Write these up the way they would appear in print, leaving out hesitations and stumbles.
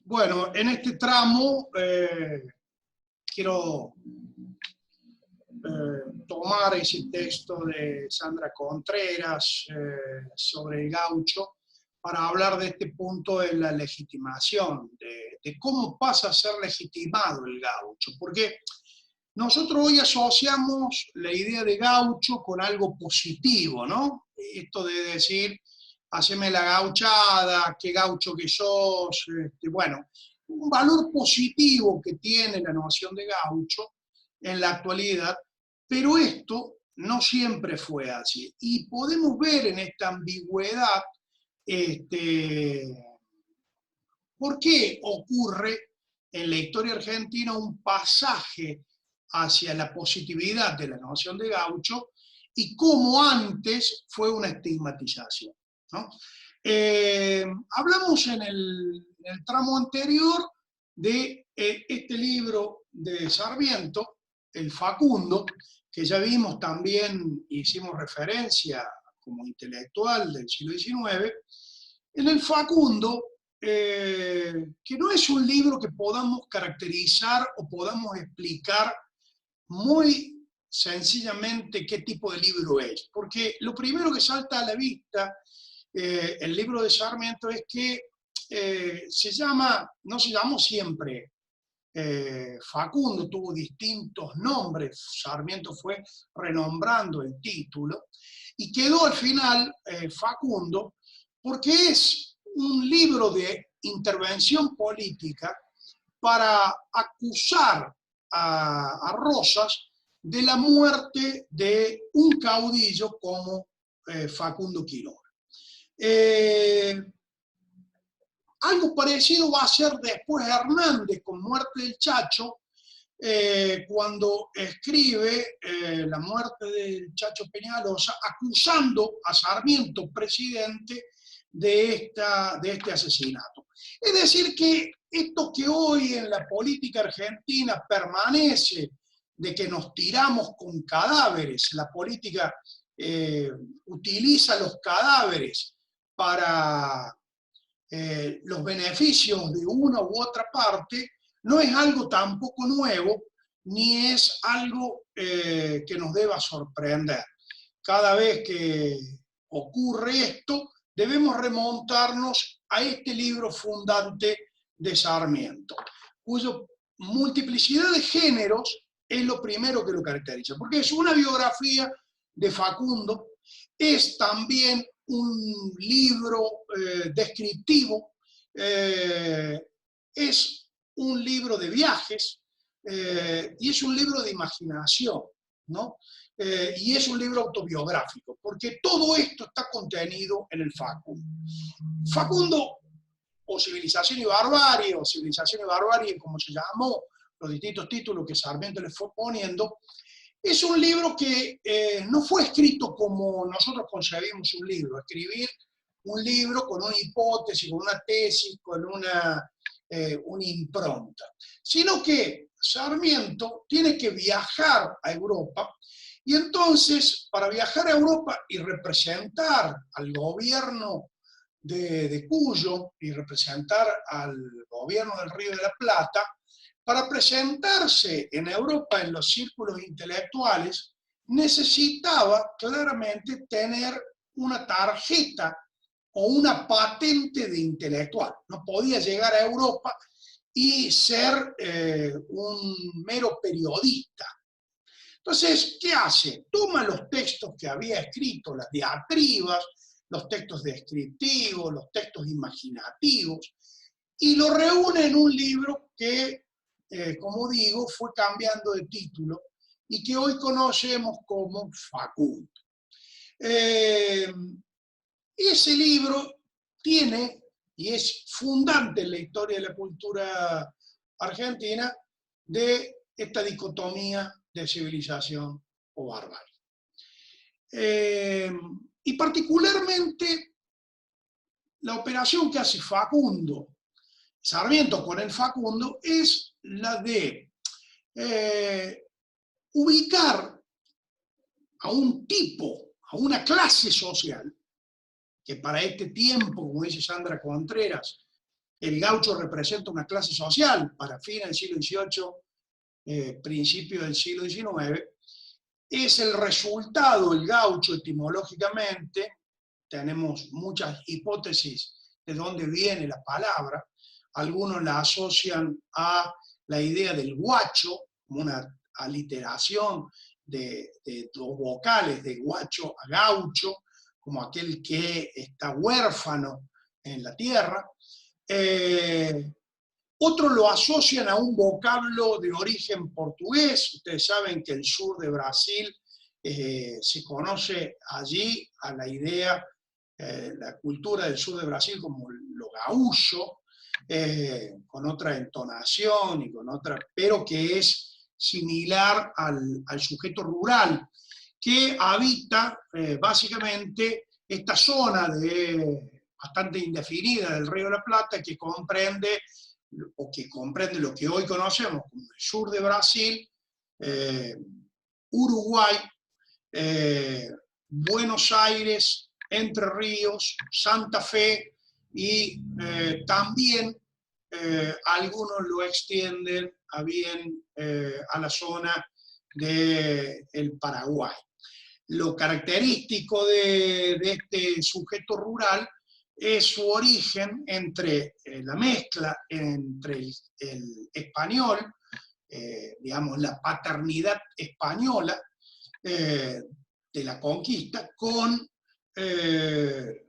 Bueno, en este tramo quiero tomar ese texto de Sandra Contreras sobre el gaucho para hablar de este punto de la legitimación, de cómo pasa a ser legitimado el gaucho, porque nosotros hoy asociamos la idea de gaucho con algo positivo, ¿no? Esto de decir, haceme la gauchada, qué gaucho que sos, bueno, un valor positivo que tiene la noción de gaucho en la actualidad, pero esto no siempre fue así. Y podemos ver en esta ambigüedad por qué ocurre en la historia argentina un pasaje hacia la positividad de la noción de gaucho y cómo antes fue una estigmatización, ¿no? Hablamos en el tramo anterior de este libro de Sarmiento, El Facundo, que ya vimos también, hicimos referencia como intelectual del siglo XIX. En El Facundo, que no es un libro que podamos caracterizar o podamos explicar muy sencillamente qué tipo de libro es, porque lo primero que salta a la vista el libro de Sarmiento es que no se llamó siempre Facundo, tuvo distintos nombres, Sarmiento fue renombrando el título y quedó al final Facundo porque es un libro de intervención política para acusar a Rosas de la muerte de un caudillo como Facundo Quiroga. Algo parecido va a ser después Hernández con Muerte del Chacho, cuando escribe la muerte del Chacho Peñalosa, acusando a Sarmiento, presidente, de este asesinato. Es decir, que esto que hoy en la política argentina permanece, de que nos tiramos con cadáveres, la política utiliza los cadáveres para los beneficios de una u otra parte, no es algo tampoco nuevo, ni es algo que nos deba sorprender. Cada vez que ocurre esto, debemos remontarnos a este libro fundante de Sarmiento, cuya multiplicidad de géneros es lo primero que lo caracteriza, porque es una biografía de Facundo, es también un libro descriptivo, es un libro de viajes y es un libro de imaginación, ¿no? Y es un libro autobiográfico, porque todo esto está contenido en el Facundo. Facundo, o Civilización y Barbarie, como se llamó, los distintos títulos que Sarmiento le fue poniendo, es un libro que no fue escrito como nosotros concebimos un libro, escribir un libro con una hipótesis, con una tesis, con una impronta, sino que Sarmiento tiene que viajar a Europa y entonces para viajar a Europa y representar al gobierno de Cuyo y representar al gobierno del Río de la Plata, para presentarse en Europa en los círculos intelectuales, necesitaba claramente tener una tarjeta o una patente de intelectual. No podía llegar a Europa y ser un mero periodista. Entonces, ¿qué hace? Toma los textos que había escrito, las diatribas, los textos descriptivos, los textos imaginativos, y lo reúne en un libro que, como digo, fue cambiando de título y que hoy conocemos como Facundo. Ese libro tiene, y es fundante en la historia de la cultura argentina, de esta dicotomía de civilización o barbarie. Y particularmente la operación que hace Facundo, Sarmiento con el Facundo, es la de ubicar a un tipo, a una clase social, que para este tiempo, como dice Sandra Contreras, el gaucho representa una clase social para fines del siglo XVIII, principio del siglo XIX, es el resultado, el gaucho etimológicamente, tenemos muchas hipótesis de dónde viene la palabra, algunos la asocian a la idea del guacho, como una aliteración de dos vocales, de guacho a gaucho, como aquel que está huérfano en la tierra. Otros lo asocian a un vocablo de origen portugués. Ustedes saben que el sur de Brasil se conoce allí a la idea, la cultura del sur de Brasil como lo gaúcho, con otra entonación, y con otra, pero que es similar al sujeto rural, que habita básicamente esta zona bastante indefinida del Río de la Plata, que comprende lo que hoy conocemos como el sur de Brasil, Uruguay, Buenos Aires, Entre Ríos, Santa Fe, y también algunos lo extienden a la zona del Paraguay. Lo característico de este sujeto rural es su origen entre la mezcla entre el español, digamos, la paternidad española de la conquista, con el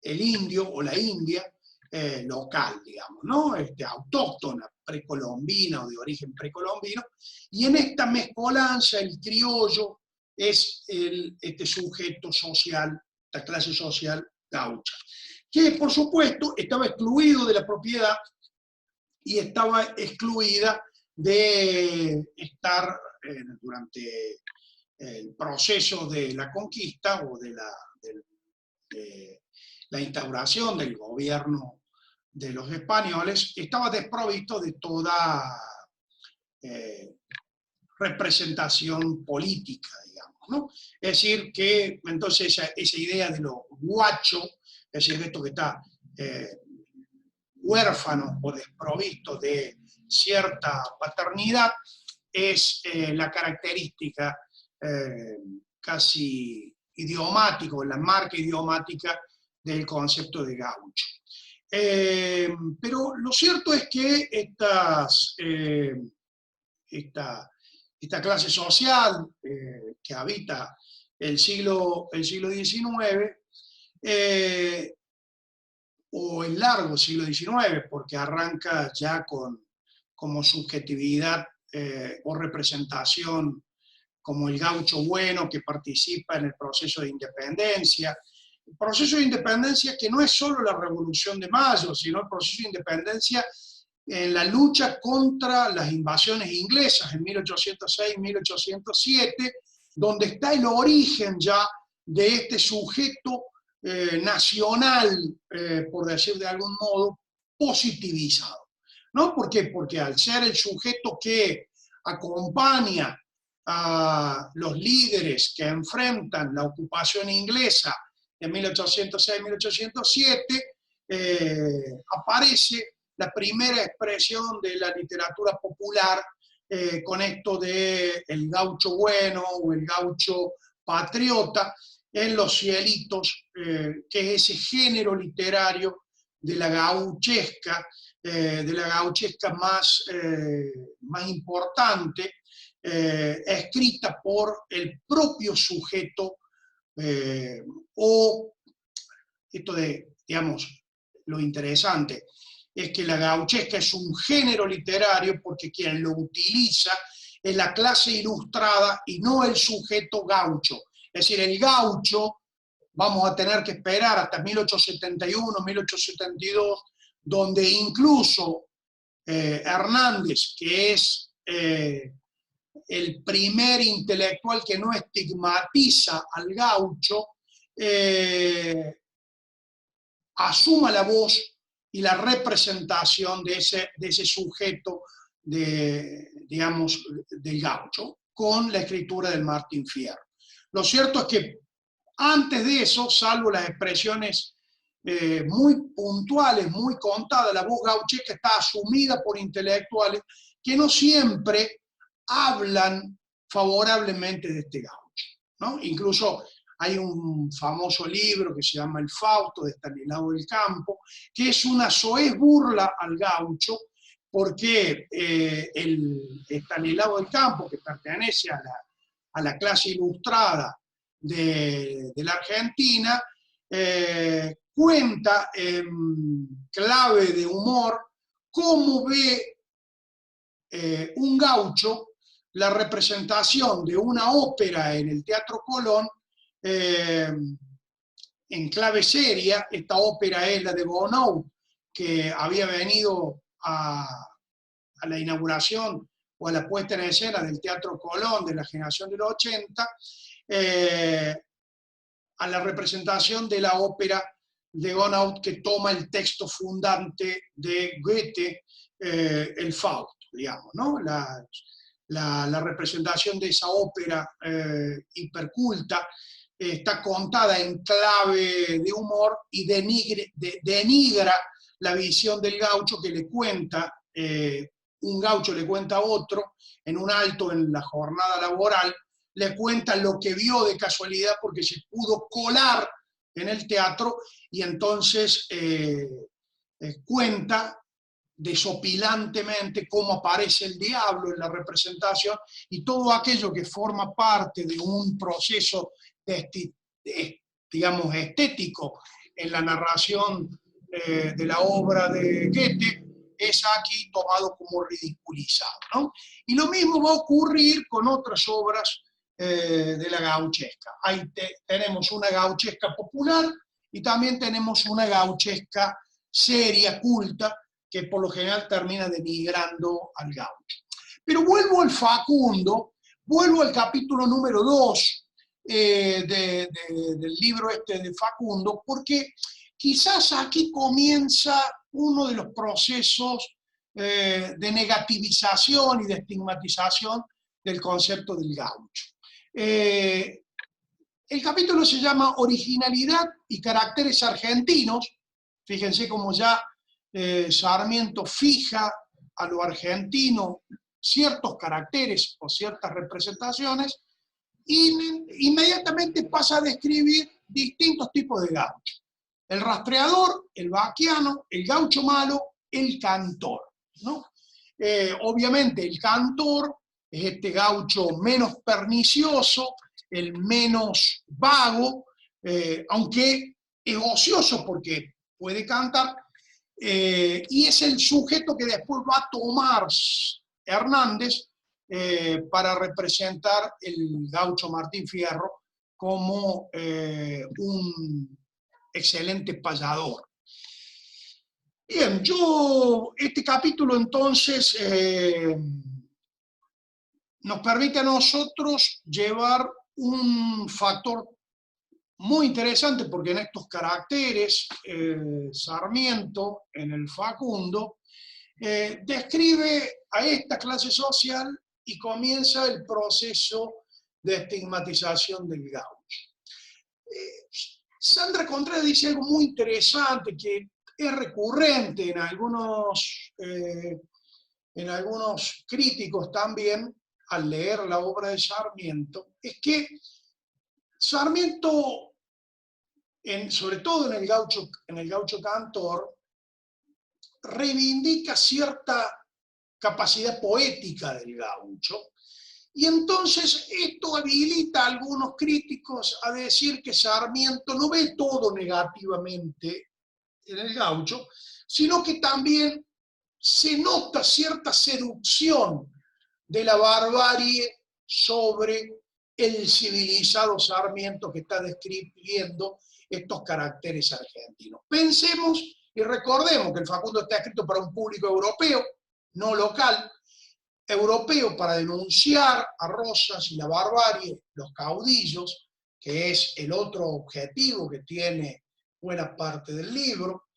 indio o la india local, digamos, ¿no? Autóctona, precolombina o de origen precolombino, y en esta mezcolanza el criollo es este sujeto social, esta clase social gaucha, que por supuesto estaba excluido de la propiedad y estaba excluida de estar durante el proceso de la conquista o de la instauración del gobierno de los españoles, estaba desprovisto de toda representación política, digamos, ¿no? Es decir, que entonces esa idea de lo guacho, es decir, esto que está huérfano o desprovisto de cierta paternidad, es la característica casi idiomática, la marca idiomática del concepto de gaucho. Pero lo cierto es que esta clase social que habita el siglo XIX, o el largo siglo XIX, porque arranca ya como subjetividad o representación como el gaucho bueno que participa en el proceso de independencia. El proceso de independencia que no es solo la Revolución de Mayo, sino el proceso de independencia en la lucha contra las invasiones inglesas en 1806-1807, donde está el origen ya de este sujeto nacional, por decir de algún modo, positivizado, ¿no? ¿Por qué? Porque al ser el sujeto que acompaña a los líderes que enfrentan la ocupación inglesa en 1806-1807, aparece la primera expresión de la literatura popular con esto de el gaucho bueno o el gaucho patriota en Los Cielitos, que es ese género literario de la gauchesca más importante, escrita por el propio sujeto, o esto de, digamos, lo interesante es que la gauchesca es un género literario porque quien lo utiliza es la clase ilustrada y no el sujeto gaucho. Es decir, el gaucho vamos a tener que esperar hasta 1871, 1872, donde incluso Hernández, que es el primer intelectual que no estigmatiza al gaucho, asuma la voz y la representación de ese sujeto, digamos, del gaucho, con la escritura del Martín Fierro. Lo cierto es que antes de eso, salvo las expresiones muy puntuales, muy contadas. La voz gauchesca está asumida por intelectuales que no siempre hablan favorablemente de este gaucho, ¿no? Incluso hay un famoso libro que se llama El Fausto, de Estanislao del Campo, que es una soez burla al gaucho, porque el Estanislao del Campo, que pertenece a la clase ilustrada de la Argentina, cuenta en clave de humor cómo ve un gaucho la representación de una ópera en el Teatro Colón en clave seria. Esta ópera es la de Gounod, que había venido a la inauguración o a la puesta en escena del Teatro Colón de la generación del 80, a la representación de la ópera de Gounod, que toma el texto fundante de Goethe, el Fausto, digamos, ¿no? La representación de esa ópera hiperculta está contada en clave de humor y denigra la visión del gaucho, que le cuenta, un gaucho le cuenta a otro en un alto en la jornada laboral, le cuenta lo que vio de casualidad porque se pudo colar en el teatro, y entonces cuenta desopilantemente cómo aparece el diablo en la representación y todo aquello que forma parte de un proceso digamos, estético en la narración de la obra de Goethe, es aquí tomado como ridiculizado, ¿no? Y lo mismo va a ocurrir con otras obras de la gauchesca. Ahí tenemos una gauchesca popular y también tenemos una gauchesca seria, culta, que por lo general termina denigrando al gaucho. Pero vuelvo al Facundo, vuelvo al capítulo número 2 del libro este de Facundo, porque quizás aquí comienza uno de los procesos de negativización y de estigmatización del concepto del gaucho. El capítulo se llama Originalidad y caracteres argentinos. Fíjense cómo ya Sarmiento fija a lo argentino ciertos caracteres o ciertas representaciones, y inmediatamente pasa a describir distintos tipos de gaucho: el rastreador, el vaquiano, el gaucho malo, el cantor, ¿no? Obviamente el cantor es este gaucho menos pernicioso, el menos vago, aunque es ocioso porque puede cantar, y es el sujeto que después va a tomar Hernández para representar el gaucho Martín Fierro como un excelente payador. Bien, este capítulo entonces nos permite a nosotros llevar un factor muy interesante, porque en estos caracteres Sarmiento, en el Facundo, describe a esta clase social y comienza el proceso de estigmatización del gaucho. Sandra Contreras dice algo muy interesante que es recurrente en algunos críticos también al leer la obra de Sarmiento, es que Sarmiento, sobre todo en el gaucho cantor, reivindica cierta capacidad poética del gaucho, y entonces esto habilita a algunos críticos a decir que Sarmiento no ve todo negativamente en el gaucho, sino que también se nota cierta seducción de la barbarie sobre el civilizado Sarmiento, que está describiendo estos caracteres argentinos. Pensemos y recordemos que el Facundo está escrito para un público europeo, no local, europeo, para denunciar a Rosas y la barbarie, los caudillos, que es el otro objetivo que tiene buena parte del libro,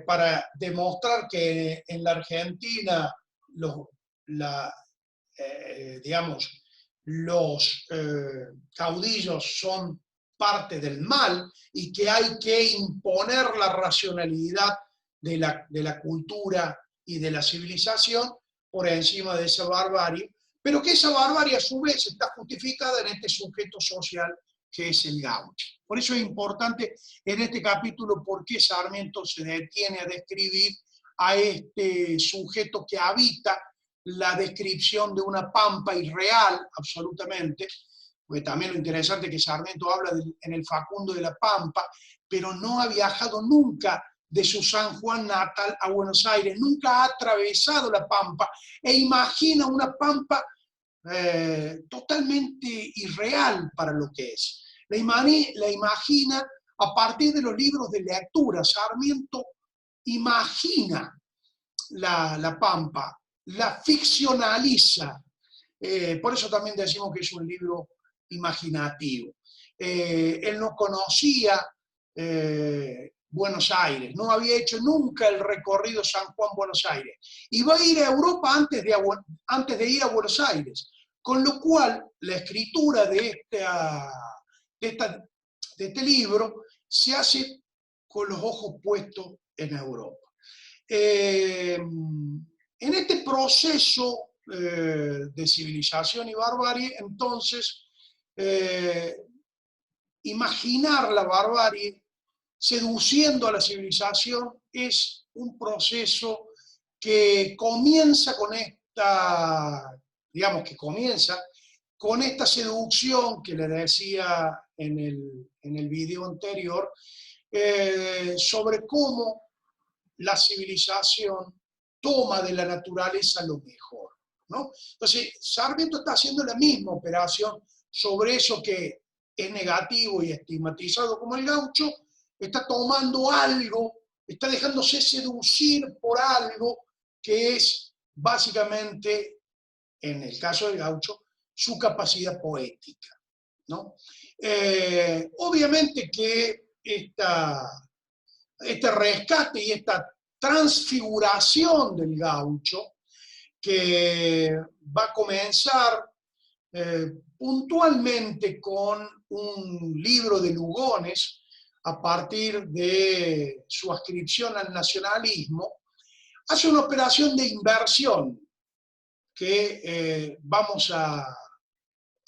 para demostrar que en la Argentina digamos, los caudillos son parte del mal y que hay que imponer la racionalidad de la cultura y de la civilización por encima de esa barbarie, pero que esa barbarie a su vez está justificada en este sujeto social que es el gaucho. Por eso es importante en este capítulo por qué Sarmiento se detiene a describir a este sujeto que habita la descripción de una pampa irreal, absolutamente, porque también lo interesante es que Sarmiento habla en el Facundo de la Pampa, pero no ha viajado nunca de su San Juan natal a Buenos Aires, nunca ha atravesado la Pampa e imagina una Pampa totalmente irreal para lo que es. La imagina a partir de los libros de lectura. Sarmiento imagina la Pampa, la ficcionaliza. Por eso también decimos que es un libro imaginativo. Él no conocía Buenos Aires, no había hecho nunca el recorrido San Juan-Buenos Aires. Y va a ir a Europa antes de ir a Buenos Aires. Con lo cual, la escritura de este libro se hace con los ojos puestos en Europa. En este proceso de civilización y barbarie, entonces, imaginar la barbarie seduciendo a la civilización es un proceso que comienza con esta seducción que le decía en el video anterior, sobre cómo la civilización toma de la naturaleza lo mejor, ¿no? Entonces, Sarmiento está haciendo la misma operación sobre eso que es negativo y estigmatizado como el gaucho, está tomando algo, está dejándose seducir por algo que es básicamente, en el caso del gaucho, su capacidad poética, ¿no? Obviamente que este rescate y esta transfiguración del gaucho, que va a comenzar puntualmente con un libro de Lugones, a partir de su adscripción al nacionalismo, hace una operación de inversión que vamos a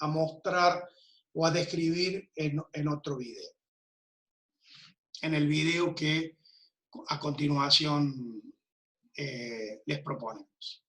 mostrar o a describir en otro video. En el video que a continuación les proponemos.